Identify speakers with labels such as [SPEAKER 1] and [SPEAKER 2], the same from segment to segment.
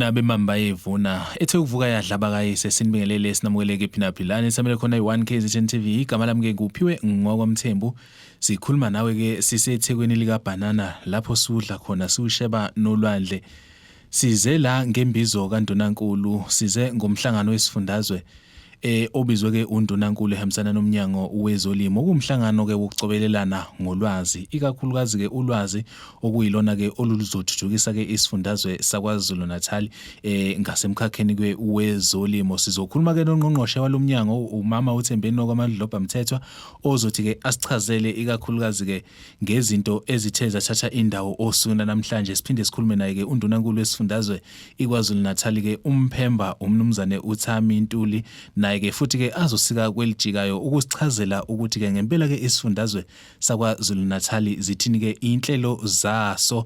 [SPEAKER 1] Khona bemamba yevuna ethe ukuvuka yadlaba kayise sinibingelele sinamukeleke phinaphilane samele khona i1 KZN TV igama lami ke nguphiwe ngokwamthembu sikhuluma nawe ke sisethekwini lika Banana lapho sudla khona siusheba nolwandle size la ngembizo kaNdunankulu size ngomhlangano wesifundazwe obizwe ke uNdunankulu ehambisana nomnyango wezolimo kumhlangano ke wokucobelelana ngolwazi ikakhulukazi ke ulwazi okuyilona ke oluzothuthukisa ke isifundazwe saKwaZulu Natal ngasemkhakheni ke wezolimo sizokhuluma ke noNgqongqoshe walomnyango umama uThembeni nokwamandloba Mthethwa ozothi ke asichazele ikakhulukazi ke ngezinto ezithe zathatha indawo osuna namhlanje siphinde sikhulume naye ke uNdunankulu wesifundazwe iKwaZulu Natal ke umphemba umnumzane uThami Ntuli ke futhi ke azosika kwelijikayo ukusichazela ukuthi ke ngempela ke isifundazwe saKwaZulu Natal zithini ke inhlelo zaso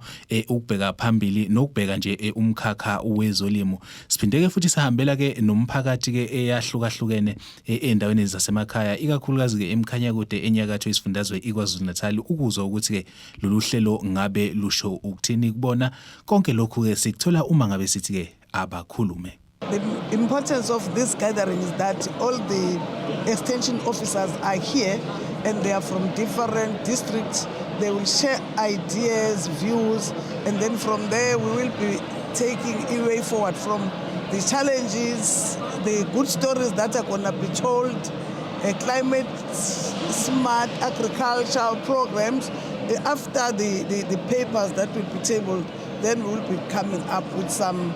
[SPEAKER 1] ukubheka phambili nokubheka nje umkhakha wezolimo siphinde ke futhi sahambela ke nomphakathi ke eyahlukahlukene endaweni zasemakhaya ikakhulukazi ke emkhanya kude enyakatho isifundazwe iKwaZulu Natal ukuzwa ukuthi ke lolu hlelo ngabe lusho ukuthini kubona konke lokhu ke sikuthola uma ngabe sithi ke abakhulume.
[SPEAKER 2] The importance of this gathering is that all the extension officers are here and they are from different districts. They will share ideas, views, and then from there we will be taking a way forward from the challenges, the good stories that are going to be told, climate smart agricultural programs. After the papers that will be tabled, then we will be coming up with some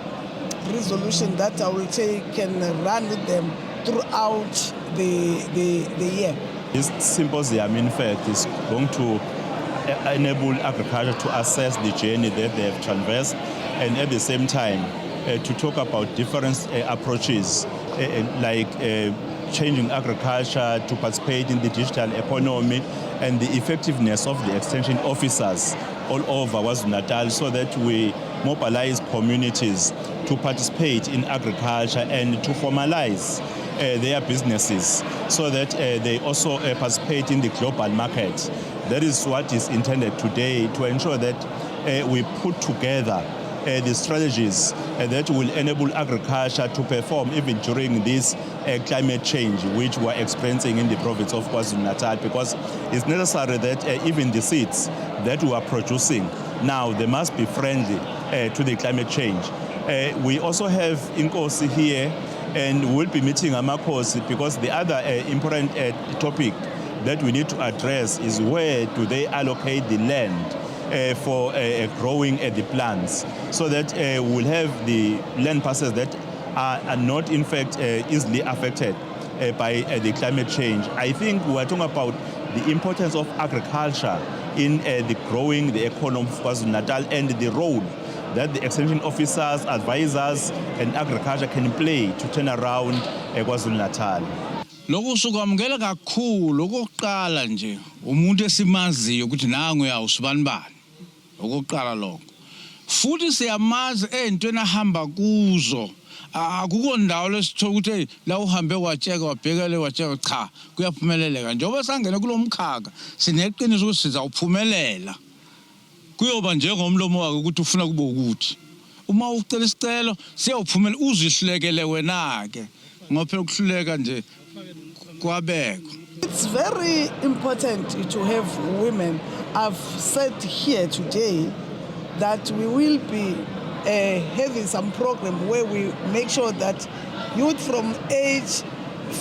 [SPEAKER 2] resolution that I will take and run with them throughout the year.
[SPEAKER 3] This symposium, in fact, is going to enable agriculture to assess the journey that they have traversed and at the same time to talk about different approaches like changing agriculture to participate in the digital economy and the effectiveness of the extension officers all over KwaZulu-Natal so that we mobilize communities to participate in agriculture and to formalize their businesses so that they also participate in the global market. That is what is intended today to ensure that we put together the strategies that will enable agriculture to perform even during this climate change which we're experiencing in the province of KwaZulu-Natal, because it's necessary that even the seeds that we are producing now, they must be friendly to the climate change. We also have Inkosi here and we'll be meeting Amakosi because the other important topic that we need to address is where do they allocate the land for growing the plants so that we'll have the land parcels that are not in fact easily affected by the climate change. I think we are talking about the importance of agriculture in the growing the economy of KwaZulu-Natal and the role that the extension officers, advisors and agriculture can play to turn around KwaZulu-Natal.
[SPEAKER 4] Lokho sokwamukela kakhulu okokuqala nje umuntu esimaziyo ukuthi nangu uyawusibani bani okokuqala lokho futhi siyamazi entweni ahamba kuzo akukho ndawo lesithola ukuthi la uhambe watsheka wabhekele watsheka cha kuyaphumeleleka njengoba sangena kulomkhaka sineqiniso ukuthi sizawuphumelela kuyoba njengomlomo wakhe ukuthi ufuna kube ukuthi uma ucela isicelo siyawuphumela uzihlekele wena ke ngoba ukuhluleka nje kwabeko.
[SPEAKER 2] It's very important to have women. I've said here today that we will be having some program where we make sure that youth from age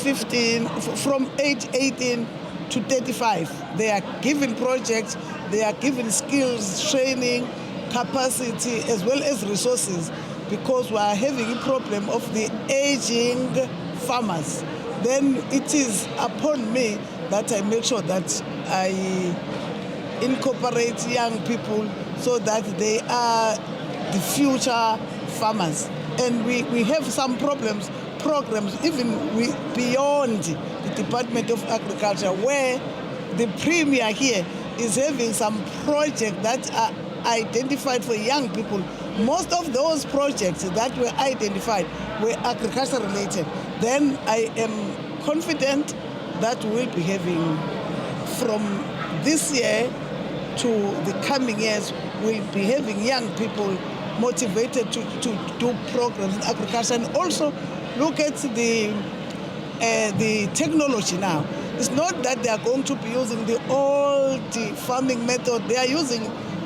[SPEAKER 2] 18 to 35, they are given projects, they are given skills, training, capacity, as well as resources, because we are having a problem of the aging farmers. Then it is upon me that I make sure that I incorporate young people so that they are the future farmers. And we have some programs even beyond the Department of Agriculture, where the Premier here is having some projects that are identified for young people. Most of those projects that were identified were agriculture related. Then I am confident that we'll be having from this year to the coming years, we'll be having young people motivated to do programs in agriculture, and also look at the technology now. It's not that they are going to be using the old farming method. They are using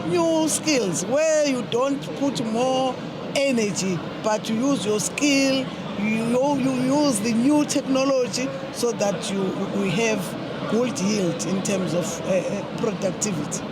[SPEAKER 2] new skills where you don't put more energy, but you use your skill, you use the new technology so that we have good yield in terms of productivity.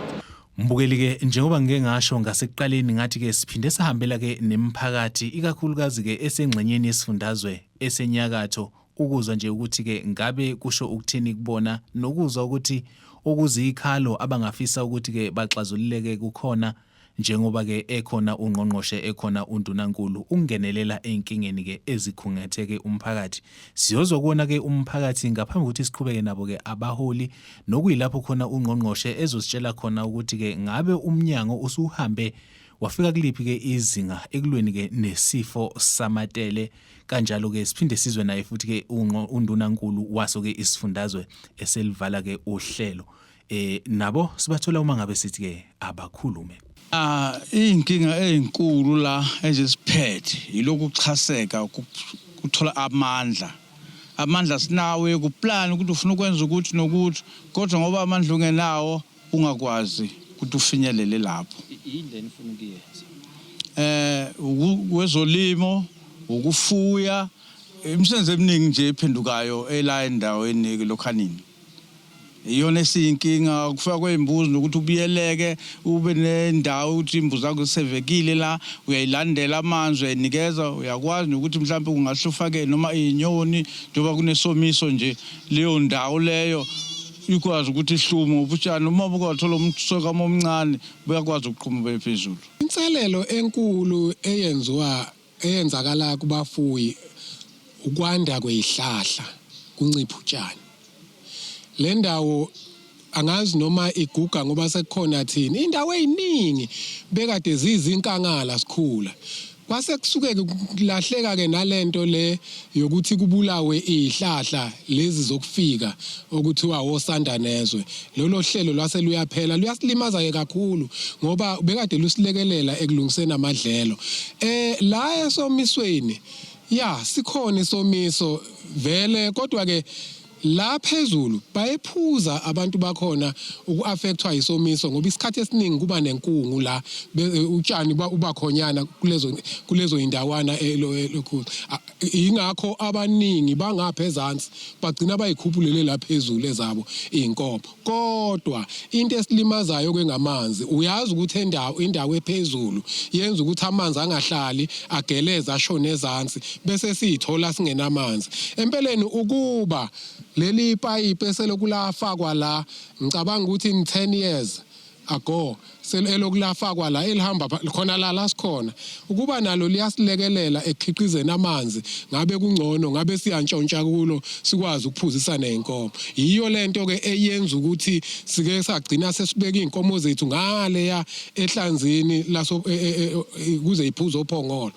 [SPEAKER 1] Mbukeli ke njengoba ngeke ngasho ngasekuqaleni ngathi ke siphinde sahambela ke nemphakathi ikakhulukazi ke esengxenyeni yesifundazwe esenyakatho ukuzwa nje ukuthi ke ngabe kusho ukuthini kubona nokuzwa ukuthi okuzikhalo abangafisa ukuthi ke baxazululeke kukhona njengoba ke ekhona ungqongqoshe ekhona undunankulu ungenelela einkingeni ke ezikhungetheke umphakathi siyozwa kuona ke umphakathi ngaphambi ukuthi siqhubeke nabo ke abaholi nokuyilapho khona ungqongqoshe ezositshela khona ukuthi ke ngabe umnyango usuhambe wafika kuliphi ke izinga ekulweni ke nesifo samatele kanjalo ke siphinde sizwe naye futhi ke undunankulu waso ke isifundazwe eselivala ke uhlelo nabo sibathola uma ngabe sithi ke abakhulume.
[SPEAKER 4] Inkinga ezinkulu la ezisiphethe yilokhu kuchaseka ukuthola amandla sinawe kuplan ukuthi ufuna ukwenza ukuthi nokuthi kodwa ngoba amandla ungenawo ungakwazi ukuthi ufinyelele lapho
[SPEAKER 5] yini nifuna ukuyenza
[SPEAKER 4] wezolimo ukufuya imisebenzi eminingi nje ephendukayo ela endaweni lokhanini iyona esiyinkinga kufika kwembuzi nokuthi ubiyeleke ube nendawo ukuthi imbuzi zakho zisevekile la uyayilandela amanzi uyanikeza uyakwazi nokuthi mhlawumbe kungahlufake noma inyoni njengoba kunesomiso nje leyo ndawo leyo ikwazi ukuthi ihlume ubutshani uma bukwathola umsoka omncane buyakwazi ukuqhuma bephezulu.
[SPEAKER 6] Inselelo enkulu eyenzakala kubafuyi ukwanda kwezihlahla kuncipha utshani. Le ndawo angazi noma iguga ngoba sekukhona thini indawo eziningi bekade zizinkangala sikhula kwase kusuke kulahleka ke nalento le yokuthi kubulawe izihlahla lezi zokufika okuthiwa osandanezwe lolo hlelo lwase luyaphela luyasilimaza ke kakhulu ngoba bekade lusilekelela ekulungiseni amadlelo la esomisweni sikhona isomiso vele kodwa ke la phezulu bayephuza abantu bakhona ukuaffectwa isomiso ngoba isikhathi esiningi kuba nenkungu la utshani ubakhonyana kulezo indawana lokhu ingakho abaningi bangaphezansi bagcina bayikhuphulele la phezulu ezabo inkomo kodwa into esilimazayo kwengamanzi uyazi ukuthi indawo ephezulu yenza ukuthi amanzi angahlali ageleza ashone ezantsi bese sithola singenamanzi empeleni ukuba leli ipayipi eselokulafakwa la ngicabanga ukuthi in 10 years ago selokulafakwa la elihamba khona la sikhona ukuba nalo liyasilekelela ekhiqizeni amanzi ngabe kungcono ngabe siyantshontsha kulo sikwazi ukuphuzisa nenkomo yiyo lento ke eyenza ukuthi sike sagcina sesibeka inkomo zethu ngale ya ehlanzini laso kuze iphuzo ophongolo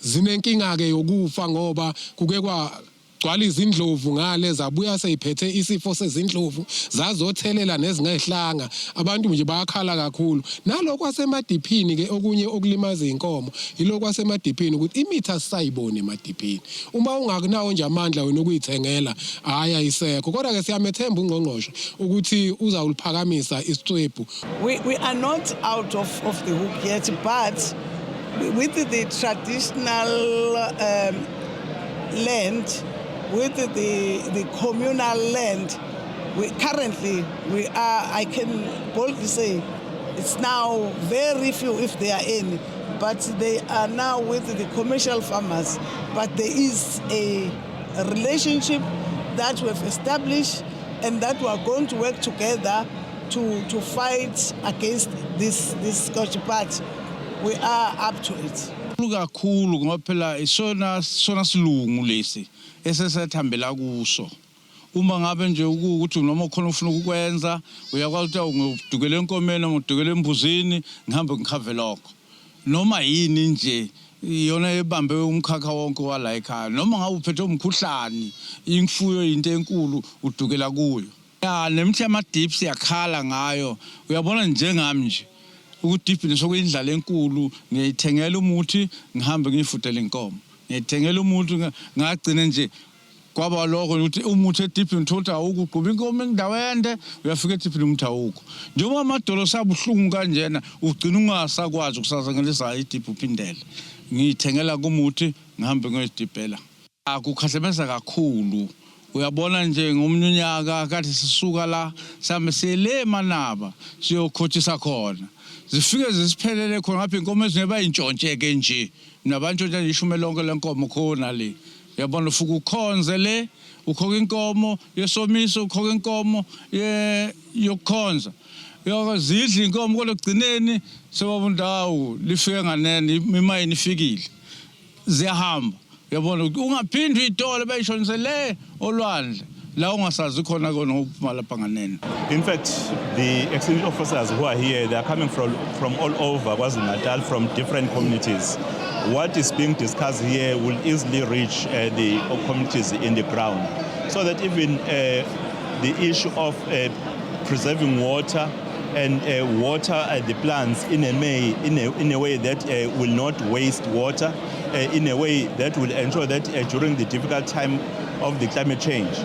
[SPEAKER 6] zinenkinga ke yokufa ngoba kuke gcwala izindlovu ngale zabuya seyiphethe isifo sezindlovu zazothelela nezingehlanga abantu nje bayakhala kakhulu nalokho kwasemadiphini ke okunye okulimaza inkomo yilokho kwasemadiphini ukuthi imithi asayibone emadiphini uma ungakunawo nje amandla wena okuyithengela ayisekho kodwa ke siyamethemba ungqongqoshe ukuthi uzawuliphakamisa isitswebhu.
[SPEAKER 2] We are not out of the hook yet, but with the traditional land, with the communal land, we are, I can boldly say, it's now very few if there are any, but they are now with the commercial farmers. But there is a relationship that we have established and that we are going to work together to fight against this scorched patch. We are up to it.
[SPEAKER 4] Kakhulu ngoba phela isona silungu lesi esesethambela kuso uma ngabe nje ukuthi noma khona ufuna ukwenza uyakwazi ukuthi ngidukele enkomeni noma ngidukele embuzini ngihambe ngikhave lokho noma yini nje iyona ebambe umkhakha wonke wala ekhaya noma ngabe uphethe umkhuhlane imfuyo into enkulu udukela kuyo nemithi yamadips yakhala ngayo uyabona njengami nje ukudibhini sokuyindlala enkulu ngiyithengela umuthi ngihambe ngiyifutele inkomo ngiyithengela umuthi ngagcina nje kwaba lokho ukuthi umuthi edibhini uthola awukuqhuba inkomo endawo ende uyafika edibhini umuthi awukho njengoba amadolo sabuhlungu kanjena ugcina ungasakwazi ukusasangelisa idibhi uphindele ngiyithengela kumuthi ngihambe ngiyidibhela akukhahlemeza kakhulu uyabona nje ngomnyaka kade sisuka la sambe sele Manaba siyokhothisa khona zifike zisiphelele khona ngapha inkomo ezineba intshontshe nje nabantu nje ishume lonke lenkomo khona le yabona ufuka ukhonze le ukhoka inkomo yesomiso ukhoka inkomo yokukhonza yokuzidla inkomo kologcineni sebabundawo lifike nganene imayini ifikile ziyahamba yabona ungaphindi itole bayishonisele olwandle la ungasazi khona ngokuphuma lapha nganene.
[SPEAKER 3] In fact, the extension officers who are here, they are coming from all over KwaZulu-Natal, from different communities. What is being discussed here will easily reach the communities in the ground, so that even the issue of preserving water and water the plants in a way that will not waste water, in a way that will ensure that during the difficult time of the climate change,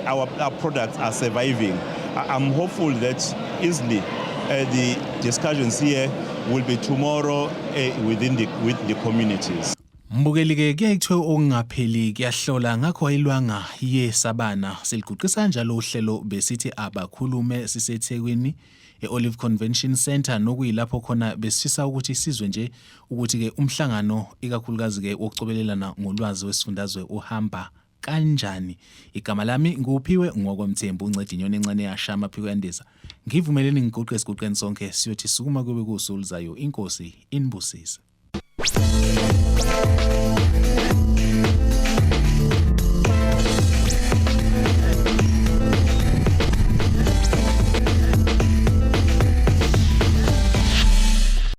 [SPEAKER 3] our products are surviving. I'm hopeful that easily the discussions here will be tomorrow with the communities.
[SPEAKER 1] Mbukeli ke kuyayithwe okungapheli kuyahlola ngakho ayilwanga yesabana siliguqisa njalo uhlelo besithi abakhulume sisethekwini eOlive Convention Center nokuyilapho khona besifisa ukuthi sizwe nje ukuthi ke umhlangano ikakhulukazi ke wokucobelelana ngolwazi wesifundazwe uhamba kanjani. Igama lami nguphiwe ngokwamthembu uncedi inyoni encane yashama phiko yandiza. Ngivumeleni ngiguqe esiguqeni sonke siyothi sukuma kube kusuluzayo inkosi inibusise.